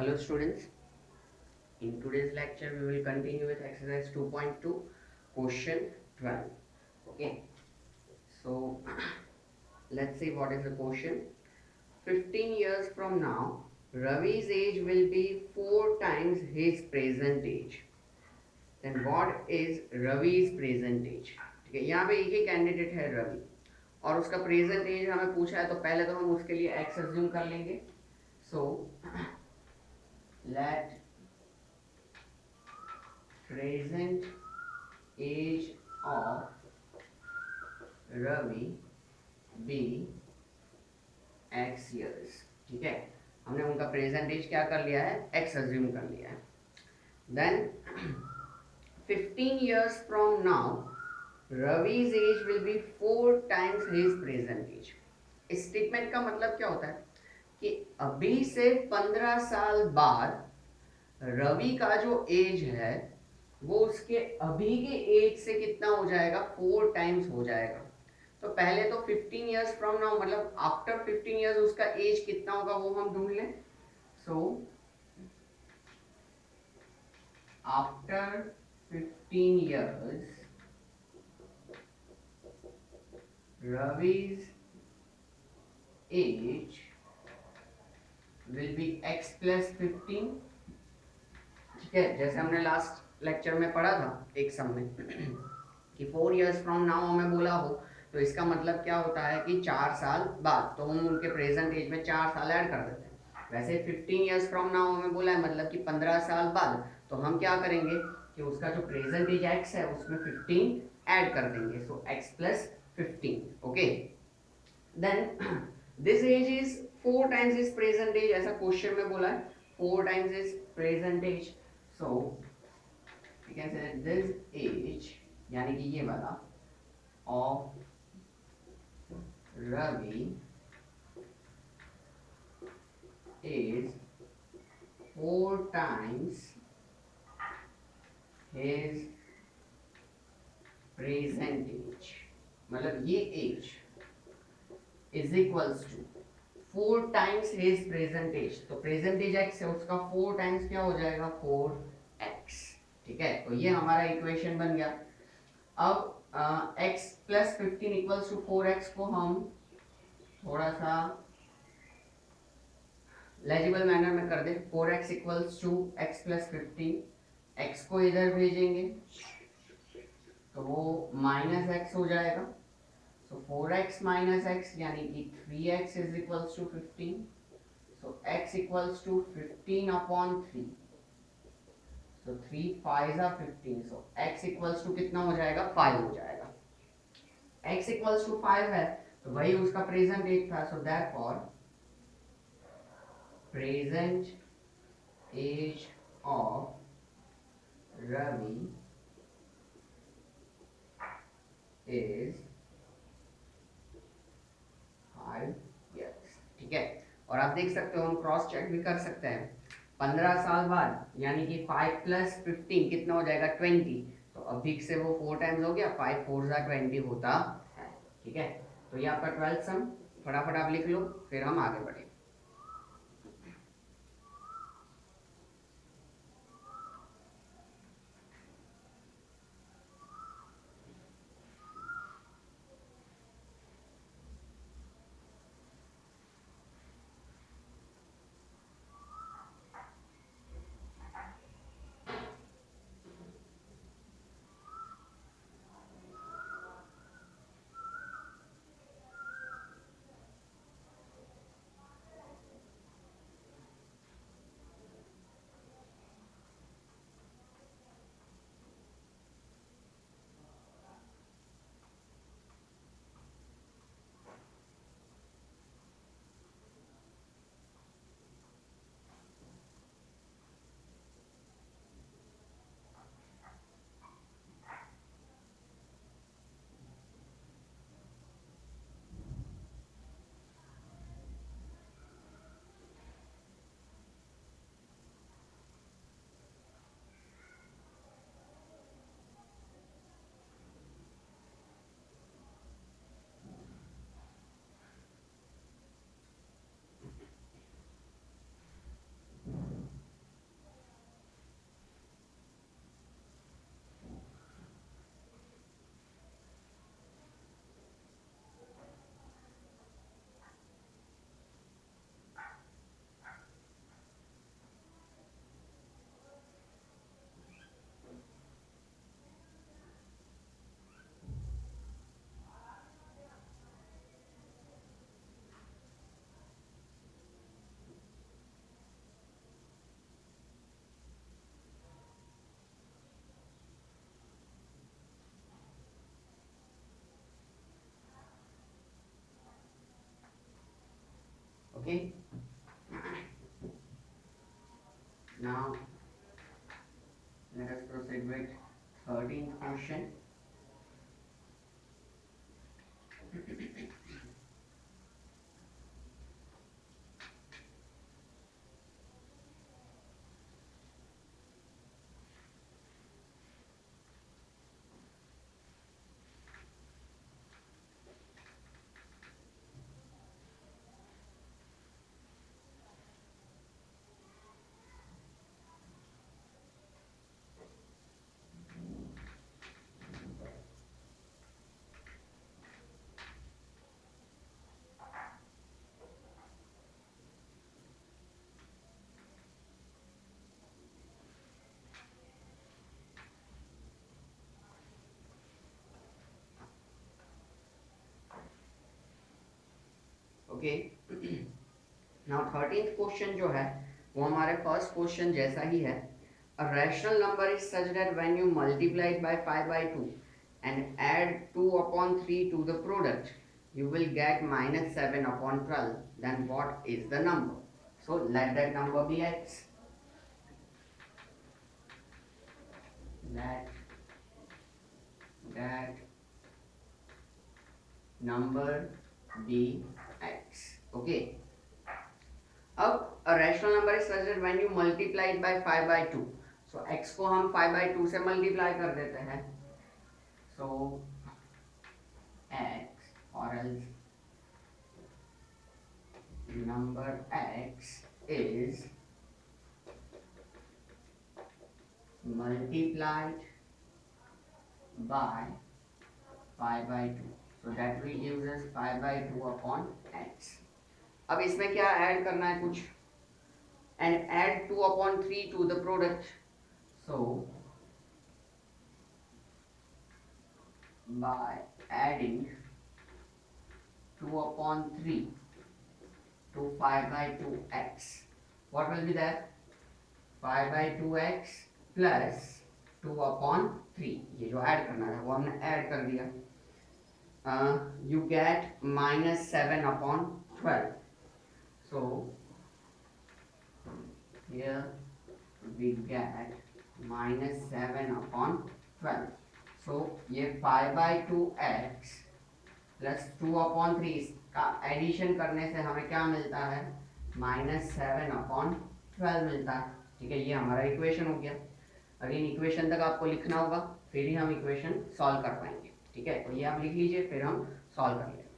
Hello students, in today's lecture we will continue with exercise 2.2 question 12. Okay, so let's see what is the question. 15 years from now, Ravi's age will be 4 times his present age. Then what is Ravi's present age? ठीक है, यहाँ पे एक ही candidate है रवि और उसका present as हमें पूछा है, तो पहले तो हम उसके लिए एक्स अज्यूम कर लेंगे. So let present age of Ravi be x years. ठीक है, हमने उनका प्रेजेंट एज क्या कर लिया है, एक्स अज्यूम कर लिया है. Then 15 years from now Ravi's age will be 4 times his present age. इस स्टेटमेंट का मतलब क्या होता है कि अभी से 15 साल बाद रवि का जो एज है वो उसके अभी के एज से कितना हो जाएगा, 4 टाइम्स हो जाएगा. तो पहले तो 15 years फ्रॉम नाउ मतलब आफ्टर 15 years उसका एज कितना होगा वो हम ढूंढ लें. So after 15 years Ravi's age will be x plus 15. ठीक है, जैसे हमने लास्ट लेक्चर में पढ़ा था एक सम में कि 4 years फ्रॉम नाउ हमें बोला हो, तो इसका मतलब क्या होता है कि 4 साल बाद, तो हम उनके प्रेजेंट एज में 4 साल ऐड कर देते हैं. वैसे 15 years फ्रॉम नाउ हमें बोला है मतलब कि 15 साल बाद, तो हम क्या करेंगे कि उसका जो प्रेजेंट एज x है उसमें 15 ऐड कर देंगे. So x plus 15. Okay, then this age is 4 times is present age, ऐसा क्वेश्चन में बोला है 4 times is present age. So we can say this age यानी कि ये वाला of Ravi is 4 times his present age. मतलब ये age is equals to 4 times his present age. तो प्रेजेंट एज एक्स है, उसका 4 टाइम्स क्या हो जाएगा, 4x. ठीक है, तो ये हमारा इक्वेशन बन गया. अब x plus 15 equals to 4x को हम थोड़ा सा लेजिबल मैनर में कर दे. 4x equals to x plus 15. x को इधर भेजेंगे तो वो माइनस एक्स हो जाएगा. सो 4x माइनस एक्स यानी कि 3x is equals to 15. So x equals to 15 upon 3. So 3 5 15. So x equals to कितना हो जाएगा, 5 हो जाएगा. x इक्वल्स टू 5 है तो वही उसका प्रेजेंट एज था. So therefore present age of Ravi is 5 years. ठीक है, और आप देख सकते हो, हम क्रॉस चेक भी कर सकते हैं. 15 साल बाद यानी कि 5 प्लस 15 कितना हो जाएगा, 20. तो अभी से वो 4 टाइम्स हो गया, 5 4 जा 20 होता है. ठीक है, तो ये आपका 12th सम फटाफट आप लिख लो, फिर हम आगे बढ़े. Okay. Now let us proceed with 13th question. Okay, now 13th question जो है वो हमारे फर्स्ट क्वेश्चन जैसा ही है. A rational number is such that when you multiply it by 5 by 2 and add 2 upon 3 to the product, you will get minus 7 upon 12. Then what is the number? So let that number be x. Let that number be x. Okay. अब a rational number is such that when you multiply it by 5 by 2, so x को हम 5 by 2 से multiply कर देते हैं. So x or else number x is multiplied by 5 by 2. So that will give us 5 by 2 upon x. अब इसमें क्या add करना है कुछ, and add 2 upon 3 to the product. So by adding 2 upon 3 to 5 by 2x, what will be there? 5 by 2x plus 2 upon 3. ये जो add करना है वो हमने ऐड कर दिया. You get minus 7 upon 12. So here we get minus 7 upon 12. So ये 5 by 2x plus 2 upon 3 का एडिशन करने से हमें क्या मिलता है? minus 7 upon 12 मिलता है. ठीक है, ये हमारा इक्वेशन हो गया. अगेन इक्वेशन तक आपको लिखना होगा, फिर ही हम इक्वेशन सॉल्व कर पाएंगे. ठीक है, तो ये आप लिख लीजिए, फिर हम सॉल्व कर लेंगे.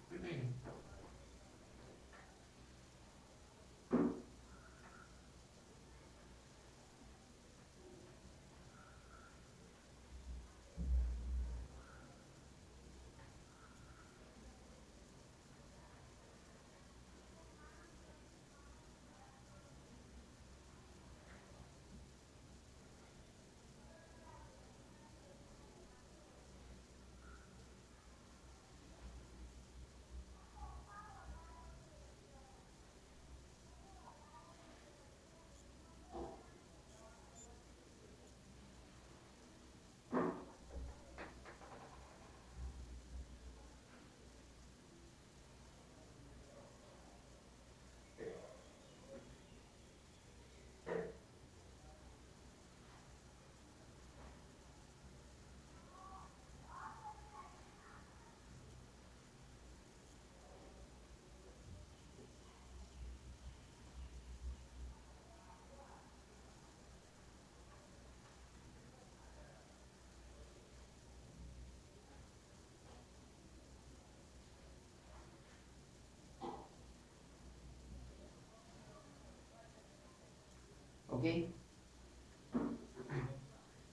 Okay,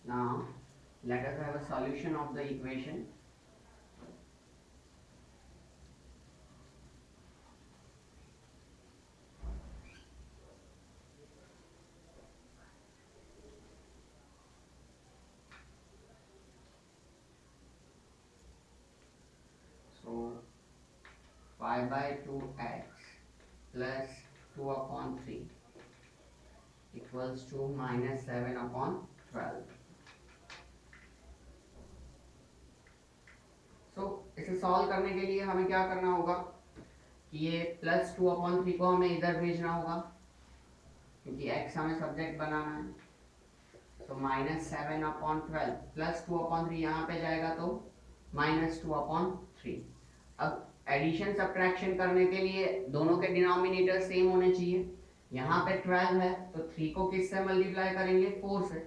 now let us have a solution of the equation. So 5 by 2x plus 2 upon 3 equals to minus 7 upon 12. So इसे सॉल्व करने के लिए हमें क्या करना होगा? कि ये +2/3 को हमें इधर भेजना होगा क्योंकि x हमें सब्जेक्ट बनाना है, तो -7/12 +2/3 यहाँ पे जाएगा तो -2/3। अब एडिशन सब्ट्रैक्शन करने के लिए दोनों के डिनोमिनेटर सेम होने चाहिए। यहाँ पे 12 है तो 3 को किससे मल्टीप्लाई करेंगे, 4 से,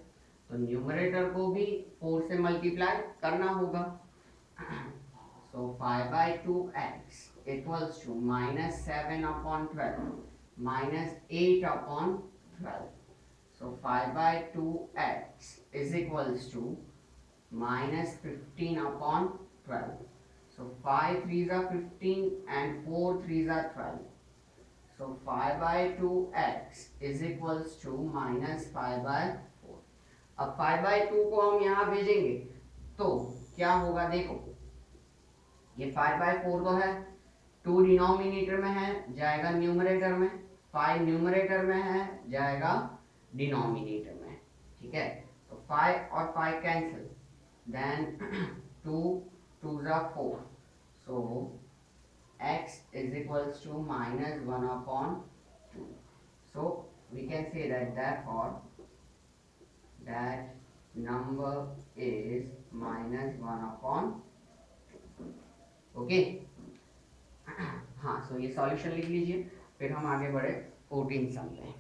तो न्यूमरेटर को भी 4 से मल्टीप्लाई करना होगा। So 5/2x equals to -7/12 -8/12. So 5/2x is equals to -15/12. So 5 3s are 15 and 4 3s are 12. So 5/2x is equals to -5/4. अब 5/2 को हम यहाँ भेजेंगे तो क्या होगा, देखो ये 5/4 तो है, 2 डिनोमिनेटर में है जाएगा न्यूमरेटर में, 5 न्यूमरेटर में है जाएगा डिनोमिनेटर में, ठीक है। तो 5 और 5 cancel, then 2 2s are 4, so x is equals to -1/2. So we can say that therefore that number is -1/2. Okay. हाँ, सो ये सॉल्यूशन लिख लीजिए, फिर हम आगे बढ़े 14 सम में।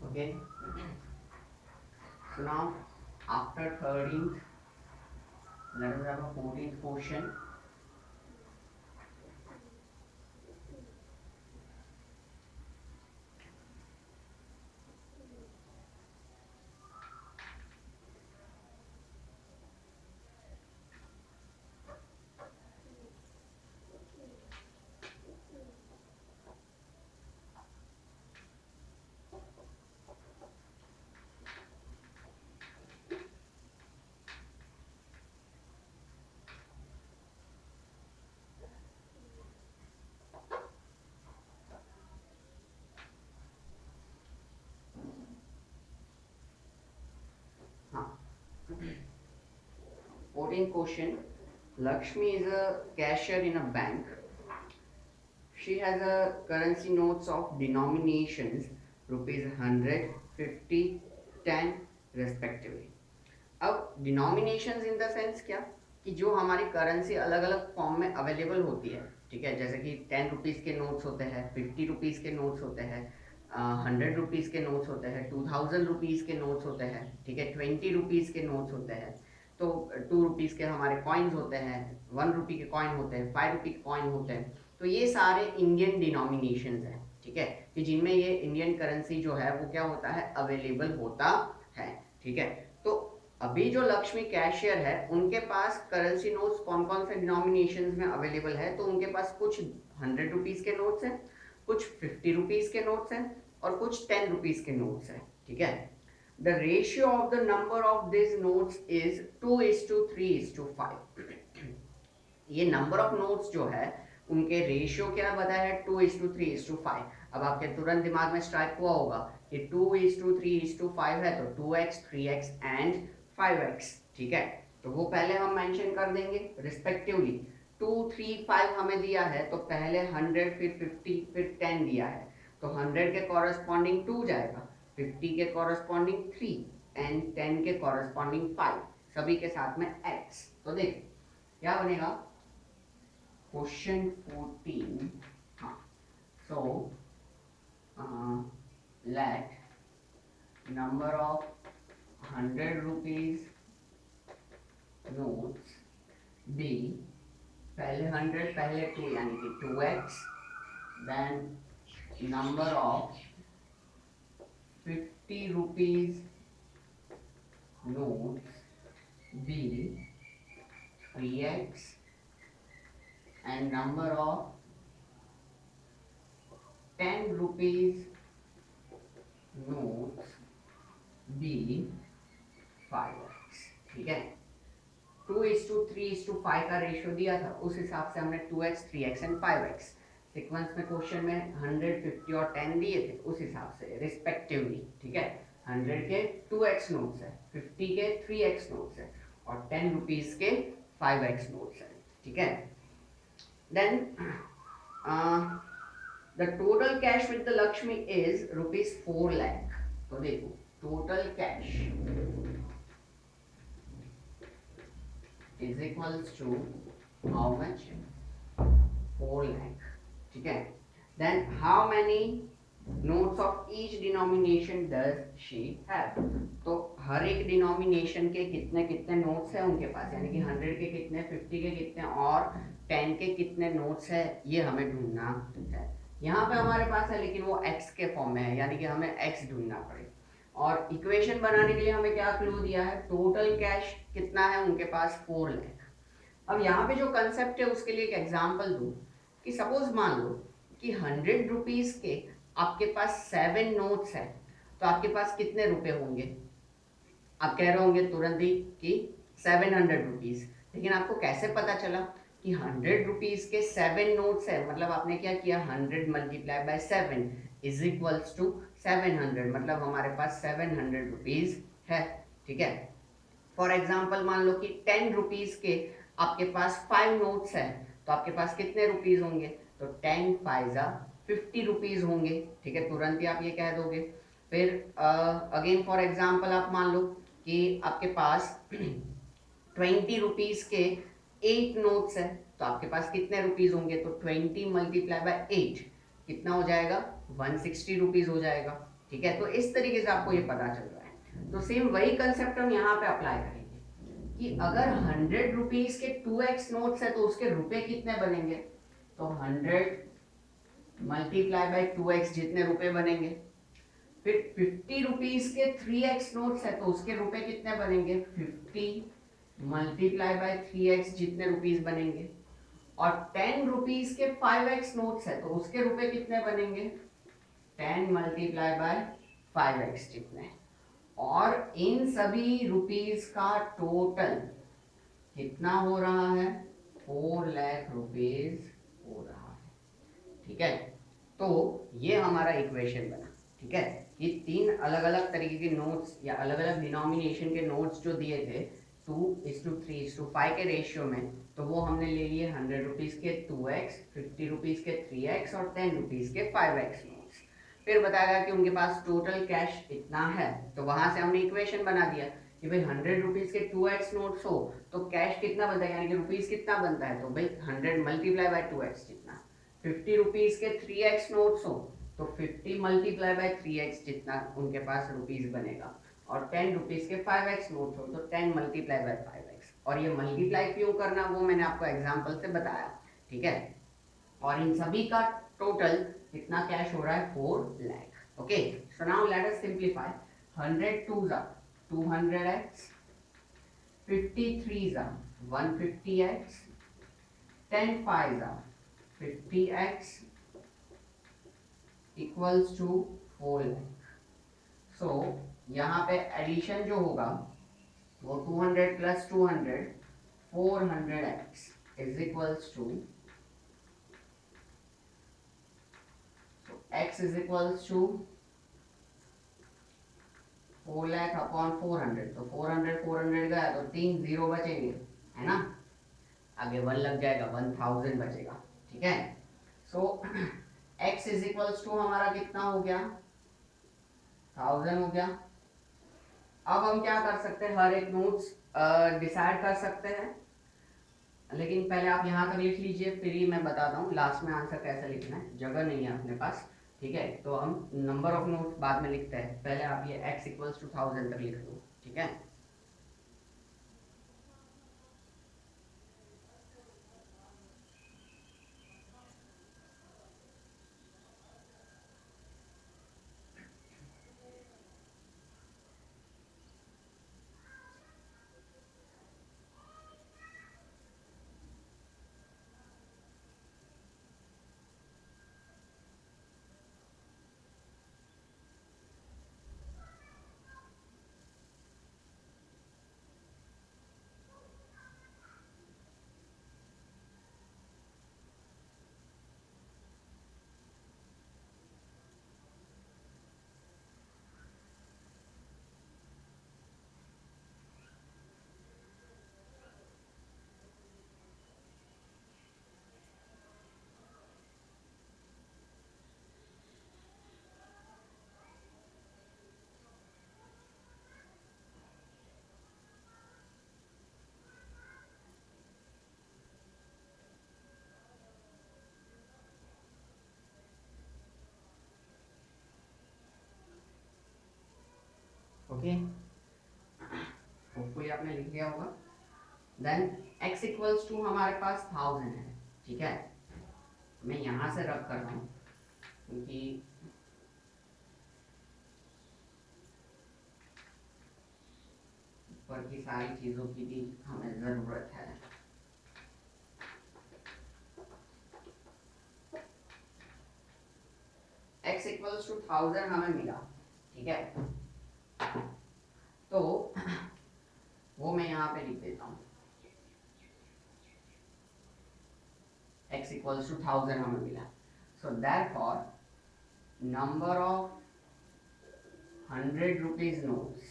Okay. So now after 13th, let us have a 14th question. 14th question. Lakshmi is a cashier in a bank. She has a currency notes of denominations rupees 100, 50, 10 respectively. अब डिनोमिनेशंस इन द सेंस क्या कि जो हमारी currency अलग अलग form में available होती है, ठीक है, जैसे कि 10 रुपीज़ के नोट्स होते हैं, 50 रुपीज़ के नोट्स होते हैं, 100 रुपीज़ के नोट्स होते हैं, 2000 रुपीज़ के नोट्स होते हैं, ठीक है, 20 रुपीज़ के नोट्स होते हैं, तो 2 रुपीज़ के हमारे कॉइन्स होते हैं, 1 रुपी के कॉइन होते हैं, 5 रुपी के कॉइन होते हैं। तो ये सारे इंडियन डिनोमिनेशंस हैं, ठीक है, कि जिनमें ये इंडियन करेंसी जो है वो क्या होता है, अवेलेबल होता है, ठीक है। तो अभी जो लक्ष्मी कैशियर है उनके पास करेंसी नोट्स कौन कौन से डिनोमिनेशंस में अवेलेबल है, तो उनके पास कुछ 100 रुपीज़ के नोट्स हैं, कुछ 50 रुपीज़ के नोट्स हैं और कुछ 10 रुपीज़ के नोट्स हैं, ठीक है। The ratio of the number of this notes is 2:3:5। ये नंबर ऑफ नोट्स जो है उनके रेशियो क्या बताया है, 2:3:5। अब आपके तुरंत दिमाग में स्ट्राइक हुआ होगा कि 2:3:5 है तो 2x, 3x एंड 5x, ठीक है। तो वो पहले हम मेंशन कर देंगे रिस्पेक्टिवली। 2, 3, 5 हमें दिया है तो पहले 100, फिर 50, फिर 10 दिया है, तो 100 के कॉरस्पॉन्डिंग 2 जाएगा, 50 के कॉरस्पॉन्डिंग 3 एंड 10 के कॉरस्पॉन्डिंग 5, सभी के साथ में x। तो देख क्या बनेगा, क्वेश्चन 14, हाँ, so let number of 100 rupees notes be, पहले 100 पहले 2 यानी कि 2x, then number of 50 rupees notes be 3x and number of 10 rupees notes be 5x, ठीक है। 2:3:5 का रेशियो दिया था, उस हिसाब से हमने 2x, 3x and 5x sequence में क्वेश्चन में 100, 50 और 10 दिए थे, उस हिसाब से रिस्पेक्टिवली, ठीक है। 100 के 2x नोट्स है, 50 के 3x नोट्स है और 10 रुपीज के 5x नोट्स है, ठीक है। Then the total cash with the Lakshmi is rupees 4 lakh. तो देखो total cash is equals to how much, 4 lakh, ठीक है। Then how many notes of each denomination does she have? तो हर एक डिनोमिनेशन के कितने कितने नोट्स हैं उनके पास, यानी कि 100 के कितने, 50 के कितने और 10 के कितने नोट्स है, ये हमें ढूंढना है। यहाँ पे हमारे पास है लेकिन वो x के फॉर्म में है, यानी कि हमें x ढूंढना पड़े। और इक्वेशन बनाने के लिए हमें क्या क्लू दिया है, टोटल कैश कितना है उनके पास, 4 लाख। अब यहाँ पे जो कंसेप्ट है उसके लिए एक एग्जांपल दूं कि सपोज मान लो कि 100 रुपीज़ के आपके पास 7 नोट्स है, तो आपके पास कितने रुपए होंगे। आप कह रहे होंगे तुरंत ही कि 700 रुपीज़, लेकिन आपको कैसे पता चला कि 100 रुपीज़ के 7 नोट्स है, मतलब आपने क्या किया, 100 multiply by 7 is equals to 700, मतलब हमारे पास 700 रुपीज़ है, ठीक है। फॉर एग्जाम्पल मान लो कि 10 रुपीज़ के आपके पास 5 नोट्स है, तो आपके पास कितने रुपीज़ होंगे, तो 10 5 50 रुपीज़ होंगे, ठीक है, तुरंत ही आप ये कह दोगे। फिर अगेन फॉर एग्जाम्पल आप मान लो कि आपके पास 20 रुपीज़ के 8 नोट्स है, तो आपके पास कितने रुपीज़ होंगे, तो 20 मल्टीप्लाई बाय 8 कितना हो जाएगा, 160 रुपीज़ हो जाएगा, ठीक है। तो इस तरीके से आपको ये पता चल रहा है। तो सेम वही कंसेप्ट हम यहाँ पे अप्लाई करेंगे कि अगर 100 रुपीज़ के 2x नोट्स है तो उसके रुपए कितने बनेंगे, तो 100 मल्टीप्लाई बाय 2x जितने रुपए बनेंगे। फिर 50 रुपीज़ के 3x नोट्स है तो उसके रुपए कितने बनेंगे, 50 मल्टीप्लाई बाय 3x जितने रुपीज़ बनेंगे। और 10 रुपीज़ के 5x नोट्स है तो उसके रुपए कितने बनेंगे, 10 मल्टीप्लाई बाय 5x जितने। और इन सभी रुपीज़ का टोटल कितना हो रहा है, 4 लाख रुपीज़ हो रहा है, ठीक है। तो ये हमारा इक्वेशन बना, ठीक है। ये 3 अलग अलग तरीके के नोट्स या अलग अलग डिनोमिनेशन के नोट्स जो दिए थे, 2:3:5 के रेशियो में, तो वो हमने ले लिए 100 रुपीज़ के 2x, 50 रुपीज़ के 3x और 10 रुपीज़ के 5x नोट्स। फिर बताएगा कि उनके पास टोटल कैश कितना है, तो वहां से हमने इक्वेशन बना दिया कि भाई 100 रुपीज़ के 2x नोट्स हो तो कैश कितना बनता है, यानी कि रुपीज़ कितना बनता है, तो भाई 100 मल्टीप्लाई बाय 2x जितना। 50 रुपीज़ के 3x नोट्स हो तो 50 मल्टीप्लाई बाय 3x जितना उनके पास रुपीज़ बनेगा। और 10 रुपीज़ के 5x नोट हो तो 10 मल्टीप्लाई बाय 5x। और ये मल्टीप्लाई क्यों करना वो मैंने आपको एग्जांपल से बताया, ठीक है। और इन सभी का टोटल कितना कैश हो रहा है, 4 lakh. Okay, so now let us simplify. 100 2s are 200x, 50 3s are 150x, 10 5s are 50x equals to 4 lakh. So यहाँ पे एडिशन जो होगा वो 200 plus 200 400x is equals to, x is equals to 4 lakh upon 400, तो 400 400 गया तो 3 जीरो बचेंगे, है ना। आगे 1 लग जाएगा, 1000 बचेगा, ठीक है। सो x इज इक्वल्स टू हमारा कितना हो गया, 1000 हो गया। अब हम क्या कर सकते हैं, हर एक नोट्स डिसाइड कर सकते हैं, लेकिन पहले आप यहाँ तक लिख लीजिए, फिर ही मैं बताता हूँ लास्ट में आंसर कैसे लिखना है। जगह नहीं है अपने पास, ठीक है, तो हम नंबर ऑफ नोट्स बाद में लिखते हैं, पहले आप ये x इक्वल्स टू 1000 तक लिख लो, ठीक है। ओके, होपफुली आपने लिख दिया होगा। देन x इक्वल्स टू हमारे पास 1000 है, ठीक है। मैं यहाँ से रब कर रहा हूँ क्योंकि ऊपर की सारी चीज़ों की भी हमें ज़रूरत है। x इक्वल्स टू 1000 हमें मिला, ठीक है, तो वो मैं यहाँ पे लिख देता हूँ। x इक्वल्स टू 1000 हमें मिला, so therefore number of 100 rupees notes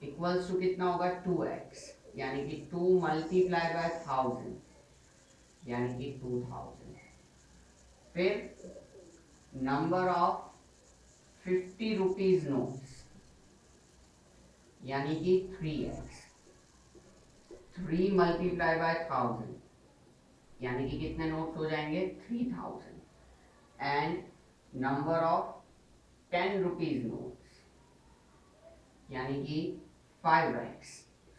equals to कितना होगा, 2x, यानी कि 2 मल्टीप्लाई बाय 1000 यानी कि 2000। फिर नंबर ऑफ 50 रुपीज नोट्स यानी कि 3x, 3 मल्टीप्लाई बाय 1000 यानी कि कितने नोट्स हो जाएंगे, 3000। And number of 10 rupees notes यानी कि 5x,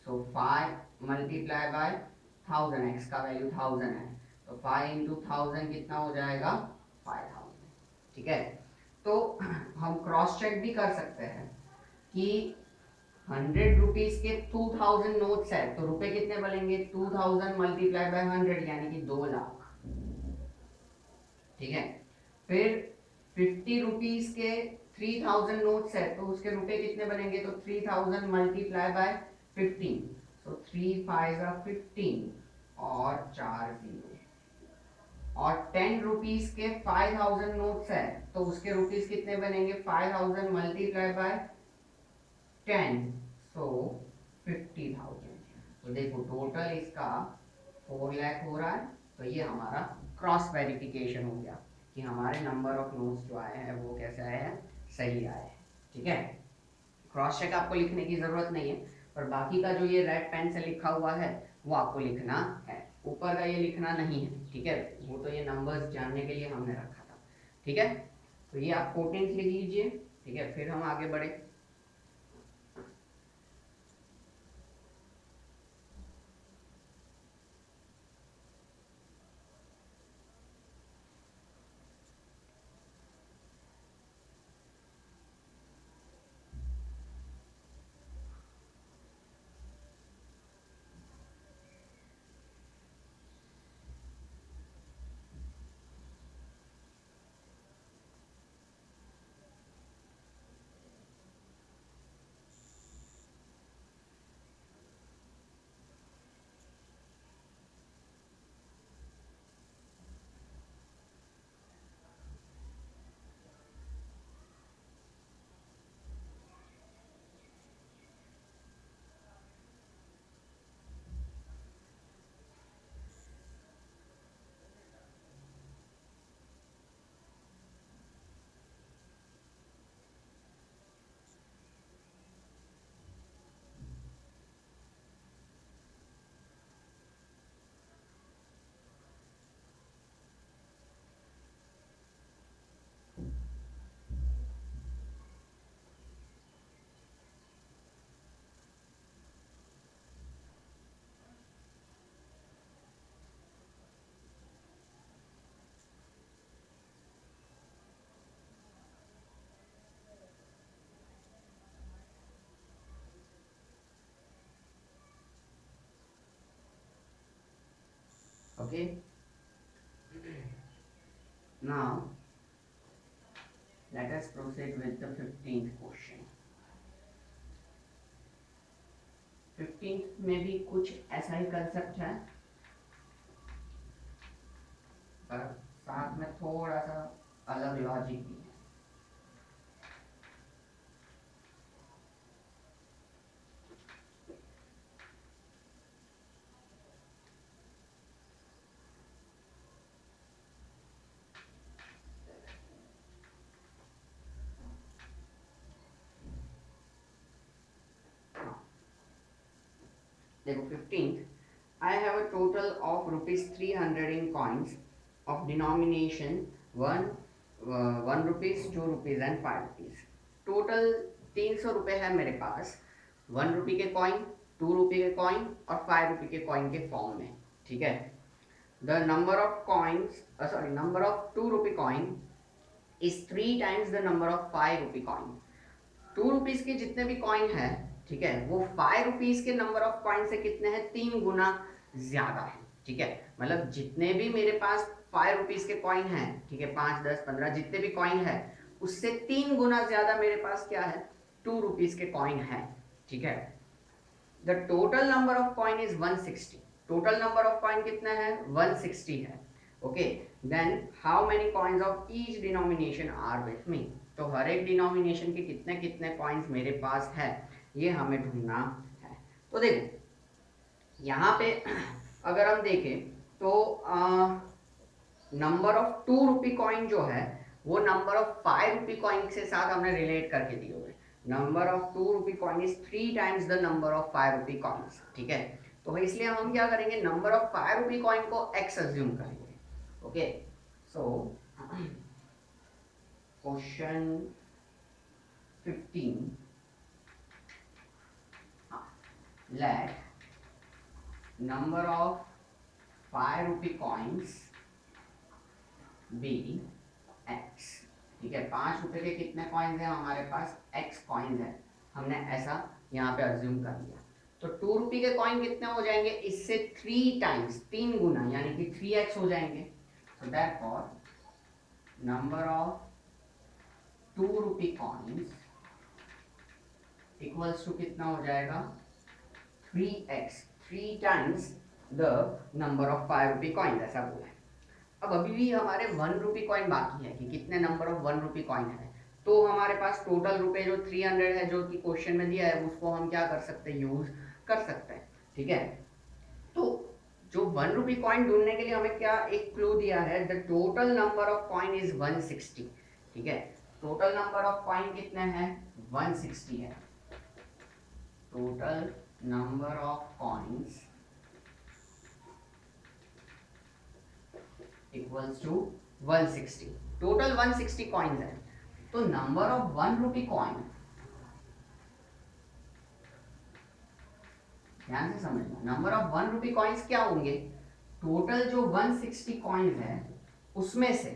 so 5 multiply by 1000, x का वैल्यू 1000 है, तो 5 इंटू 1000 कितना हो जाएगा, 5000, ठीक है। तो हम क्रॉस चेक भी कर सकते हैं कि 100 रुपीज के 2000 नोट्स है तो रुपए कितने बनेंगे, 2000 मल्टीप्लाई बाय 100 यानी कि 2 लाख, ठीक है। फिर 50 रुपीज के 3000 नोट्स है तो उसके रुपए कितने बनेंगे, तो 3000 मल्टीप्लाई बाय 15, सो 3 5 15 और 4 जीरो। और 10 रुपीज के 5000 नोट्स है तो उसके रुपीज कितने बनेंगे, 5000 मल्टीप्लाई बाय 10, सो 50,000। तो देखो टोटल इसका 4 लाख हो रहा है, तो ये हमारा क्रॉस वेरिफिकेशन हो गया कि हमारे नंबर ऑफ नोट्स जो आए हैं वो कैसे आए हैं, सही आए हैं। ठीक है, क्रॉस चेक आपको लिखने की ज़रूरत नहीं है, पर बाकी का जो ये रेड पेन से लिखा हुआ है वो आपको लिखना है, ऊपर का ये लिखना नहीं है। ठीक है, वो तो ये नंबर्स जानने के लिए हमने रखा था। ठीक है, तो ये आप कोटेंस लिख लीजिए। ठीक है, फिर हम आगे बढ़े। Okay, now let us proceed with the 15th question। 15th में भी कुछ ऐसा ही कंसेप्ट है, पर साथ में थोड़ा सा अलग लॉजिक भी है। देखो 15th, I have a total of rupees 300 in coins of denomination 1 rupees, 2 rupees and 5 rupees। Total 300 रुपये है मेरे पास 1 रुपये के कॉइन, 2 रुपये के कॉइन और 5 रुपये के कॉइन के फॉर्म में। ठीक है, the number of coins number of 2 रुपये coin is 3 times the number of 5 रुपये कॉइन। 2 रुपीज के जितने भी कॉइन है, ठीक है, वो 5 रुपीज के नंबर ऑफ कॉइन से कितने हैं, 3 गुना ज्यादा है। ठीक है, मतलब जितने भी मेरे पास 5 रुपीज के कॉइन हैं, ठीक है, 5, 10, 15 जितने भी कॉइन है उससे 3 गुना ज्यादा मेरे पास क्या है, 2 रुपीज के कॉइन है। ठीक है, the total number of coin is 160। Total number of coin कितना है, 160 है। Okay, then how many coins of each denomination are with me. तो हर एक डिनोमिनेशन के कितने कितने कॉइन्स मेरे पास है ये हमें ढूंढना है। तो देखो यहाँ पे अगर हम देखें तो नंबर ऑफ 2 रुपी कॉइन जो है वो नंबर ऑफ 5 रुपी कॉइन के साथ हमने रिलेट करके दिए हुए। Number of 2 rupee coin is 3 times the number of 5 rupee coins. ठीक है, तो इसलिए हम क्या करेंगे, नंबर ऑफ 5 रुपी कॉइन को x अज्यूम करेंगे। Okay, so question 15, let number of 5 rupee coins be x। ठीक है, 5 रुपए के कितने कॉइन्स हैं हमारे पास, x कॉइन्स हैं, हमने ऐसा यहाँ पे अज्यूम कर लिया। तो 2 रुपये के कॉइन कितने हो जाएंगे, इससे 3 टाइम्स, 3 गुना यानी कि 3x हो जाएंगे। So therefore number of 2 rupee coins equals to कितना हो जाएगा, 3x, 3 times the number of 5 rupee coin, ऐसा बोला है। अब अभी भी हमारे 1 रुपी कॉइन बाकी है कि कितने नंबर ऑफ 1 रुपी कॉइन है। तो हमारे पास टोटल रुपए जो 300 है जो कि क्वेश्चन में दिया है उसको हम क्या कर सकते हैं, यूज कर सकते हैं, ठीक है। तो जो 1 रुपी कॉइन ढूंढने के लिए हमें क्या एक क्लू दिया है, the total number of coin is 160, ठीक है। टोटल नंबर ऑफ कॉइन कितने हैं, 160 है। Total number of coins equals to 160। Total 160 coins है, तो नंबर ऑफ 1 रुपी कॉइन, ध्यान से समझना, नंबर ऑफ 1 रुपी कॉइन्स क्या होंगे, टोटल जो 160 कॉइन्स है उसमें से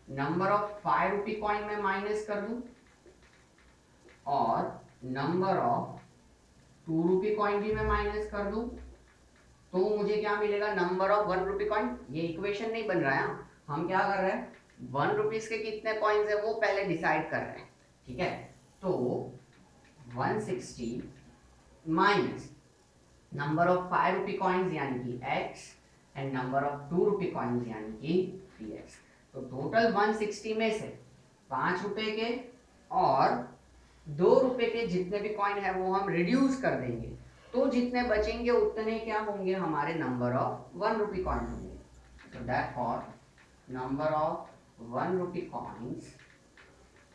नंबर ऑफ 5 रुपी कॉइन में माइनस कर दूं और नंबर ऑफ 2 रुपी कॉइन भी मैं माइनस कर दूं, तो मुझे क्या मिलेगा, नंबर ऑफ 1 रुपी कॉइन। ये इक्वेशन नहीं बन रहा है, हम क्या कर रहे हैं, 1 रुपीज के कितने कॉइन्स है वो पहले डिसाइड कर रहे हैं, ठीक है। तो 160 minus number of 5 rupee coins यानी कि x and number of 2 rupee coins यानी कि 3x। तो टोटल 160 में से 5 रुपए के और 2 रुपए के जितने भी कॉइन है वो हम रिड्यूस कर देंगे, तो जितने बचेंगे उतने क्या होंगे, हमारे नंबर ऑफ 1 रुपी कॉइन होंगे। तो therefore number of 1 rupee coins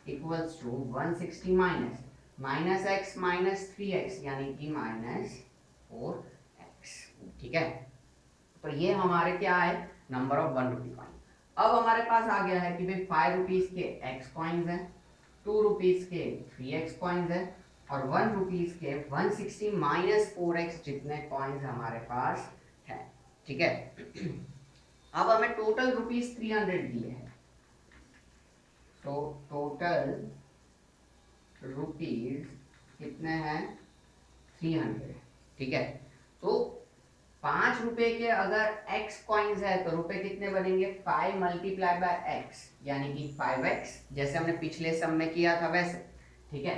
equals to 160 minus x minus 3x यानी कि माइनस 4x, ठीक है। तो ये हमारे क्या है, नंबर ऑफ 1 रुपी कॉइन। अब हमारे पास आ गया है कि भाई 5 रुपीज के x कॉइन्स हैं, 2 रुपीज के 3x कॉइन्स हैं और 1 रुपीज के 160 माइनस 4x जितने कॉइन्स हमारे पास है, ठीक है। अब हमें टोटल रुपीज 300 दिए हैं, तो टोटल रुपीज कितने हैं, 300, ठीक है। तो 5 रुपए के अगर x कॉइन्स है तो रुपए कितने बनेंगे, 5 मल्टीप्लाई बाय x यानी कि 5x, जैसे हमने पिछले सम में किया था वैसे, ठीक है।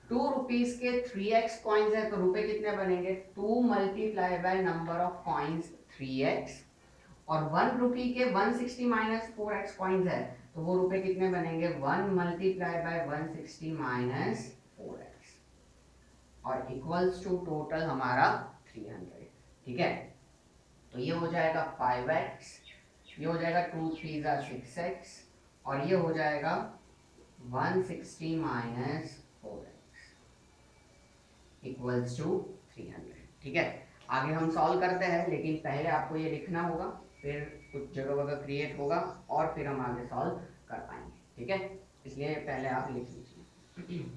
2 रुपीज के 3x कॉइन्स है तो रुपए कितने बनेंगे, 2 multiply by number of coins 3x, और 1 रुपी के 160 माइनस 4x कॉइन्स है तो वो रुपए कितने बनेंगे, 1 मल्टीप्लाई बाय 160 माइनस 4x, और इक्वल्स टू टोटल हमारा 300, ठीक है। तो ये हो जाएगा 5x, ये हो जाएगा 2 3 6x, और ये हो जाएगा 160 माइनस 4x इक्वल्स टू 300, ठीक है। आगे हम सॉल्व करते हैं, लेकिन पहले आपको ये लिखना होगा, फिर कुछ जगह वगह क्रिएट होगा और फिर हम आगे सॉल्व कर पाएंगे, ठीक है। इसलिए पहले आप लिख लीजिए।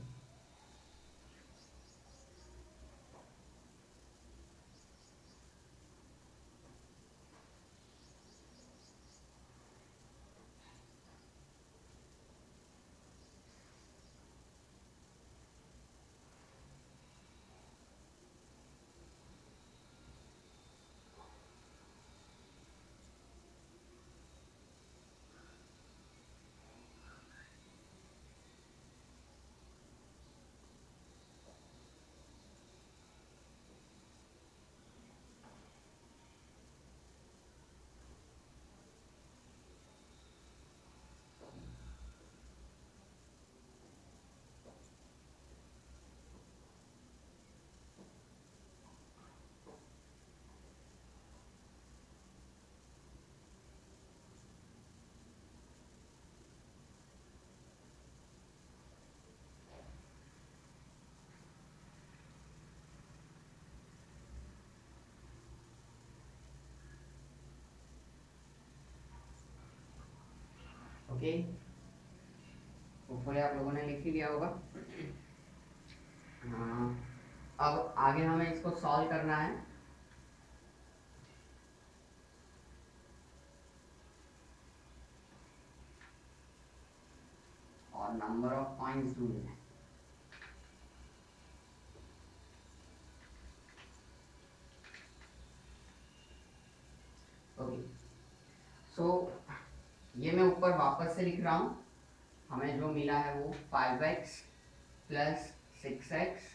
ओके, होपफुली आप लोगों ने लिख ही लिया होगा। हाँ, अब आगे हमें इसको सॉल्व करना है। और नंबर ऑफ पॉइंट्स ढूंढना है। ओके, सो ये मैं ऊपर वापस से लिख रहा हूँ। हमें जो मिला है वो 5x plus 6x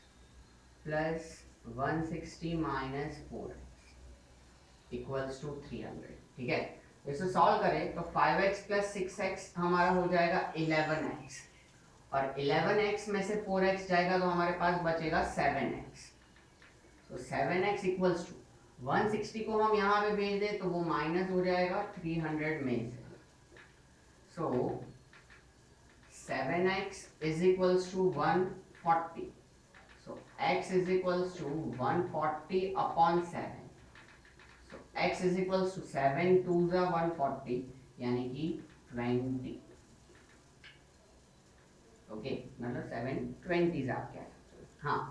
plus 160 minus 4x equals to 300, ठीक है। इसे सॉल्व करें तो 5x प्लस 6x हमारा हो जाएगा 11x, और 11x में से 4x जाएगा तो हमारे पास बचेगा 7x। तो 7x इक्वल्स टू 160 को हम यहाँ पे भेज दें तो वो माइनस हो जाएगा 300 में से। So 7x is equals to 140। So x is equals to 140 upon 7। So x is equals to 7 2 जा 140 यानी कि 20। ओके मतलब 720 आप कह सकते हो। हाँ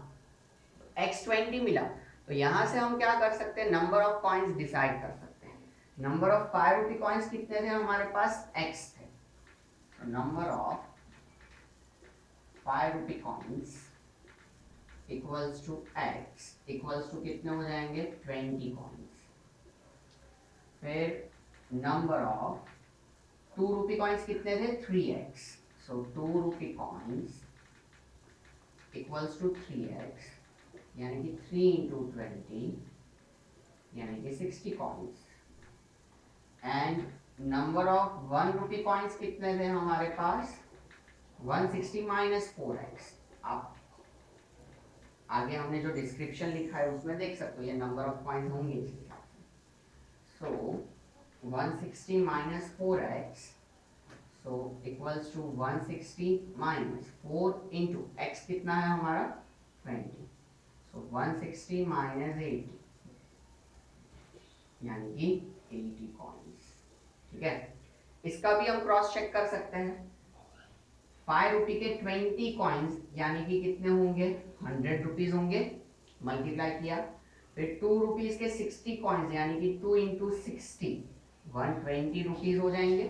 x20 मिला तो यहां से हम क्या कर सकते हैं, नंबर ऑफ कॉइन्स डिसाइड कर सकते हैं। नंबर ऑफ 5 रुपी कॉइन्स कितने थे हमारे पास, x थे। तो number of 5 rupee coins equals to x equals to कितने हो जाएंगे 20 कॉइन्स। फिर नंबर ऑफ 2 रुपी कॉइन्स कितने थे 3x। So 2 rupee coins equals to 3x यानी कि 3 इंटू 20 यानी कि 60 coins. And number of 1 rupee coins कितने थे हमारे पास 160 माइनस 4x। आप आगे हमने जो डिस्क्रिप्शन लिखा है उसमें देख सकते हो ये नंबर ऑफ कॉइन्स होंगे इस हिसाब से। So 160 minus 4x so equals to 160 minus 4 into x कितना है हमारा 20। सो 160 माइनस 80 यानी कि 80 कॉइन्स। ठीक है, इसका भी हम क्रॉस चेक कर सकते हैं। 5 रुपी के 20 कॉइन्स यानी कि कितने होंगे 100 रुपीज होंगे, मल्टीप्लाई किया। फिर 2 रुपीज के 60 कॉइन्स यानी कि 2 इंटू 60 120 रुपीज हो जाएंगे।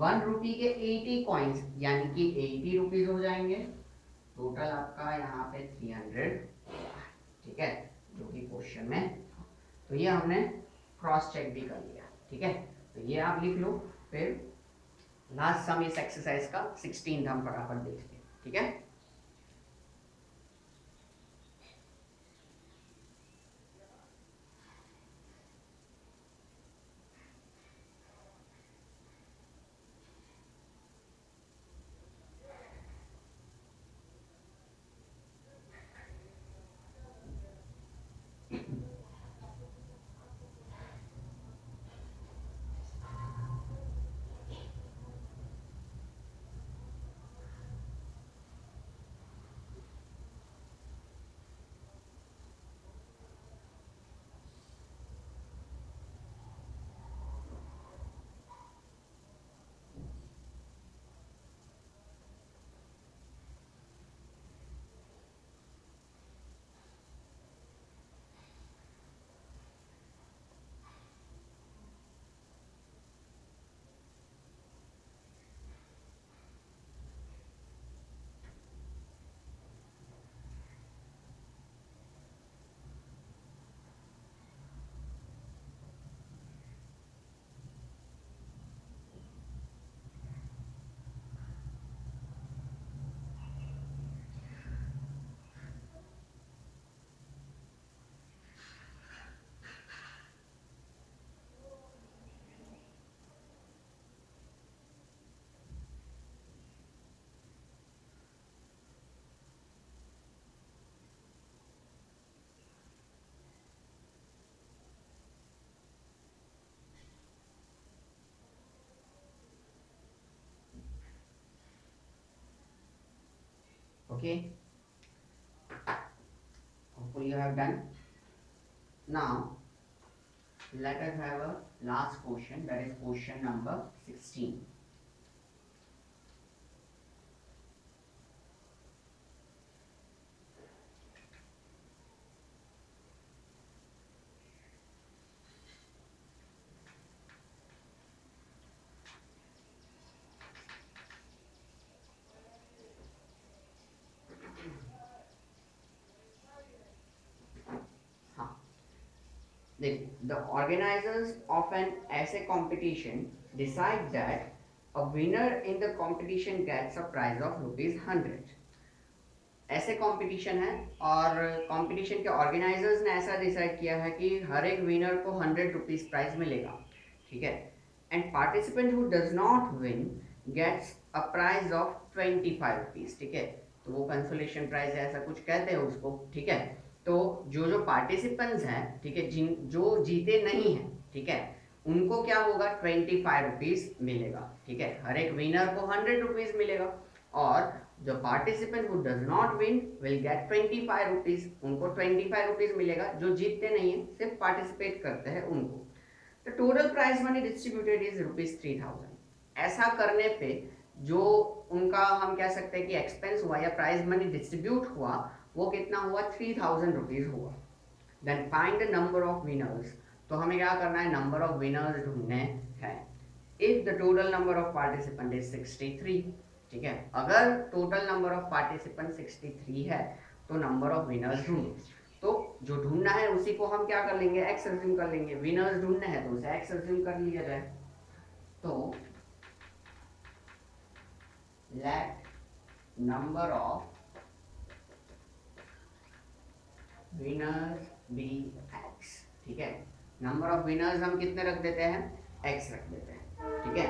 1 रुपी के 80 कॉइन्स यानी कि 80 रुपीज हो जाएंगे। टोटल आपका यहाँ पे 300। ठीक है, जो कि क्वेश्चन में था। तो ये हमने क्रॉस चेक भी कर लिया। ठीक है, तो ये आप लिख लो। फिर लास्ट सम इस एक्सरसाइज का 16 हम फटाफट देखते हैं। ठीक है, okay, hopefully you have done. Now let us have a last question, that is question number 16. The organizers of an essay competition decide that a winner in the competition gets a prize of ₹100। ऐसे competition है और competition के organisers ने ऐसा decide किया है कि हर एक विनर को 100 रुपीज प्राइज मिलेगा। ठीक है, and participant who does not win gets a prize of 25 rupees, ठीक है। तो वो कंसोलेशन प्राइज है, ऐसा कुछ कहते हैं उसको, ठीक है। तो जो जो पार्टिसिपेंट्स हैं, ठीक है, जिन जो जीते नहीं हैं, ठीक है, उनको क्या होगा, 25 रुपीज मिलेगा, ठीक है। हर एक विनर को 100 रुपीज मिलेगा, और जो participant who does not win will get 25 rupees, उनको 25 रुपीज मिलेगा। जो जीतते नहीं है, सिर्फ पार्टिसिपेट करते हैं उनको। तो total prize money distributed is ₹3000। ऐसा करने पे जो उनका हम कह सकते हैं कि एक्सपेंस हुआ या प्राइज मनी डिस्ट्रीब्यूट हुआ, वो कितना हुआ, 3000 रुपीज हुआ। Then find the number of winners. तो हमें क्या करना है, नंबर ऑफ विनर्स ढूंढने हैं। If the total number of participant is 63, ठीक है, अगर टोटल नंबर ऑफ पार्टिसिपेंट 63 है तो नंबर ऑफ विनर्स ढूंढो। तो जो ढूंढना है उसी को हम क्या कर लेंगे, एक्स अज्यूम कर लेंगे। विनर्स ढूंढने हैं तो उसे एक्स अज्यूम कर लिया जाए। तो let number of winners be x, ठीक है। नंबर ऑफ विनर्स हम कितने रख देते हैं, एक्स रख देते हैं, ठीक है।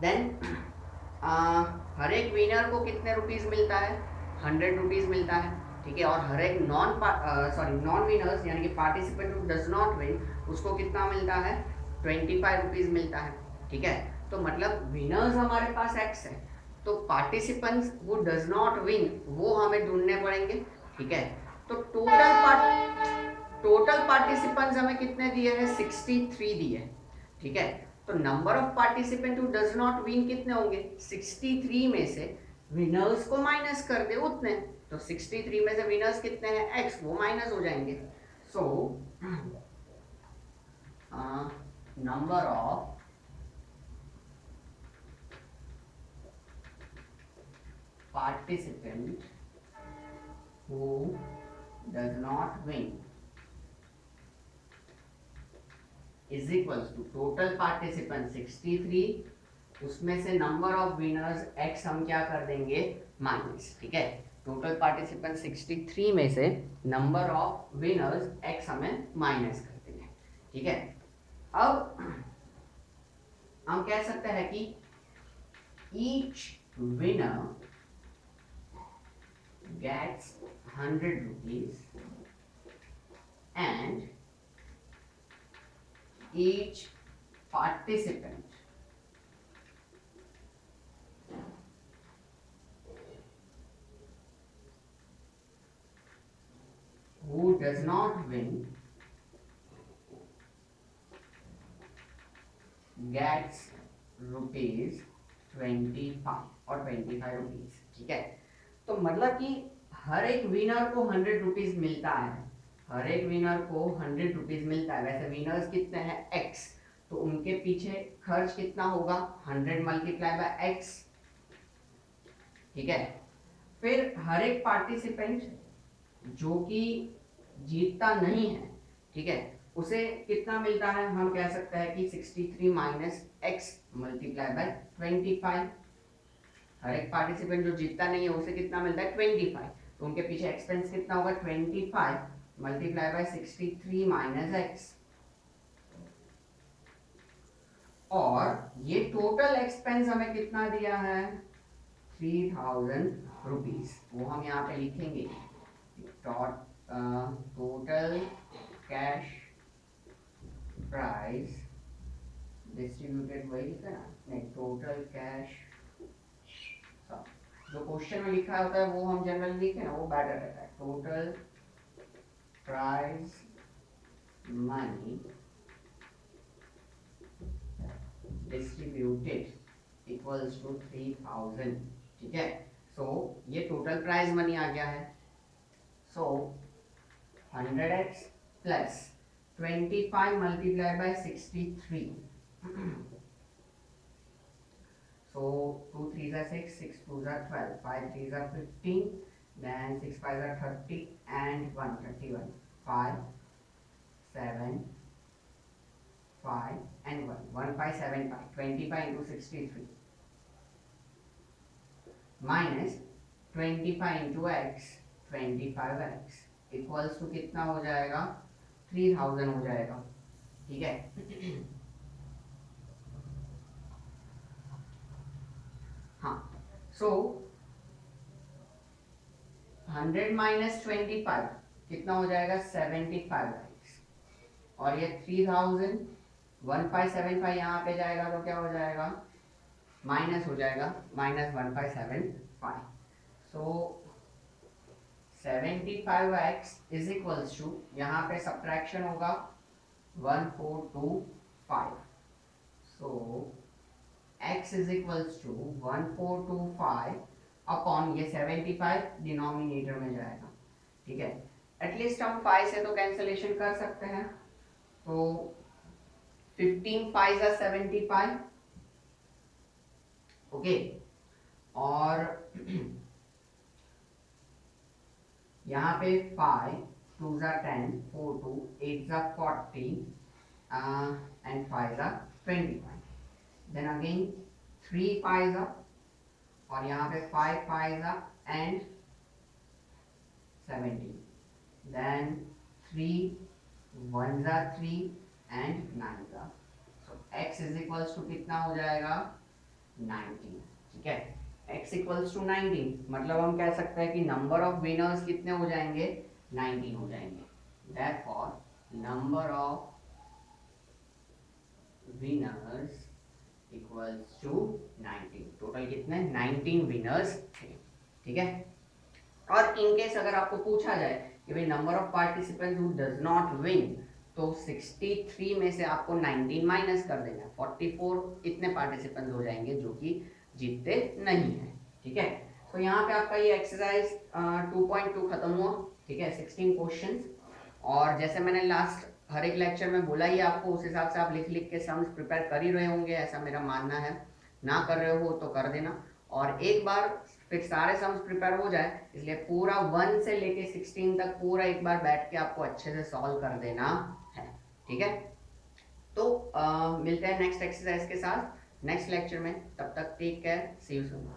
देन हर एक विनर को कितने रुपीस मिलता है, 100 रुपीस मिलता है, ठीक है। और हर एक नॉन विनर्स यानी कि participant who does not win, उसको कितना मिलता है, 25 रुपीस मिलता है, ठीक है। तो मतलब विनर्स हमारे पास एक्स है, तो participants who does not win वो हमें ढूंढने पड़ेंगे, ठीक है। तो टोटल पार्टिसिपेंट्स हमें कितने दिए हैं, 63 दिए हैं, ठीक है। तो number of participant who does not win कितने होंगे, 63 में से विनर्स को माइनस कर दे उतने। तो 63 में से विनर्स कितने हैं, एक्स, वो माइनस हो जाएंगे। So number of participant who does not win is equals to total participant 63, उसमें से नंबर ऑफ विनर्स x हम क्या कर देंगे, माइनस, ठीक है। टोटल पार्टिसिपेंट 63 में से नंबर ऑफ विनर्स x हमें माइनस कर देंगे, ठीक है। अब हम कह सकते हैं कि each winner gets 100 rupees and each participant who does not win gets rupees 25 और 25 रुपीज, ठीक है। तो मतलब कि हर एक विनर को 100 रुपीज मिलता है, हर एक विनर को 100 रुपीज मिलता है। वैसे विनर्स कितने हैं, एक्स, तो उनके पीछे खर्च कितना होगा, 100 मल्टीप्लाई बाय एक्स, ठीक है। फिर हर एक पार्टिसिपेंट जो कि जीतता नहीं है, ठीक है, उसे कितना मिलता है, हम कह सकते हैं कि 63 माइनस एक्स मल्टीप्लाई बाय 25। हर एक पार्टिसिपेंट जो जीतता नहीं है उसे कितना मिलता है, 25। तो उनके पीछे एक्सपेंस कितना होगा, 25 मल्टीप्लाई बाय 63 माइनस एक्स। और ये टोटल एक्सपेंस हमें कितना दिया है, 3000 रुपीज। वो हम यहाँ पे लिखेंगे, टोटल कैश प्राइस डिस्ट्रीब्यूटेड, वही लिखा ना, नहीं, टोटल कैश, जो क्वेश्चन में लिखा होता है वो हम जनरली लिखे ना, वो बेटर रहता है। Total price money distributed equals to 3000, ठीक है। सो ये टोटल प्राइस मनी आ गया है। सो 100x plus 25 multiply by 63, so 2 3s are 6, 6 2s are 12, 5 3s are 15, then 6 5s are 30 and 1 31, 5 7 5 and 1 1 5 7 5, 25 into 63 minus 25 into x 25x equals to कितना हो जाएगा, 3000 हो जाएगा, ठीक है। हाँ, सो 100 माइनस 25 कितना हो जाएगा 75x, और ये 3000 1575 यहाँ पे जाएगा तो क्या हो जाएगा माइनस हो जाएगा minus 1575। So 75x is equals to, यहाँ पे सब्ट्रैक्शन होगा 1425। So x is equals to 1425 upon ये 75 डिनोमिनेटर में जाएगा, ठीक है। एटलीस्ट हम 5 से तो कैंसलेशन कर सकते हैं, तो 15 5 जा 75, ओके। और यहाँ पे 5 2 जा 10 4 2 8 जा 40 and 5 जा 25, then again 3 5 जा, और यहाँ पे 5 5 जा and 17, then 3 1 जा 3 and 9 जा। so x is equals to कितना हो जाएगा 19, ठीक है। x इक्वल्स टू 19 मतलब हम कह सकते हैं कि नंबर ऑफ विनर्स कितने हो जाएंगे 19 हो जाएंगे। Therefore number of winners equals to 19, total कितने 19 विनर्स थे, ठीक है। और इन केस अगर आपको पूछा जाए कि भाई number of participants who does not win, तो 63 में से आपको 19 माइनस कर देना, 44 इतने पार्टिसिपेंट्स हो जाएंगे जो कि जीतते नहीं है, ठीक है। तो यहाँ पे आपका ये एक्सरसाइज 2.2 खत्म हुआ, ठीक है। 16 क्वेश्चंस, और जैसे मैंने लास्ट हर एक लेक्चर में बोला ही आपको, उस हिसाब से आप लिख लिख के सम्स प्रिपेयर कर ही रहे होंगे, ऐसा मेरा मानना है। ना कर रहे हो तो कर देना, और एक बार फिर सारे सम्स प्रिपेयर हो जाए, इसलिए पूरा 1 से लेके 16 तक पूरा एक बार बैठ के आपको अच्छे से सॉल्व कर देना है, ठीक है। तो मिलते हैं नेक्स्ट एक्सरसाइज के साथ नेक्स्ट लेक्चर में, तब तक take care, see you soon.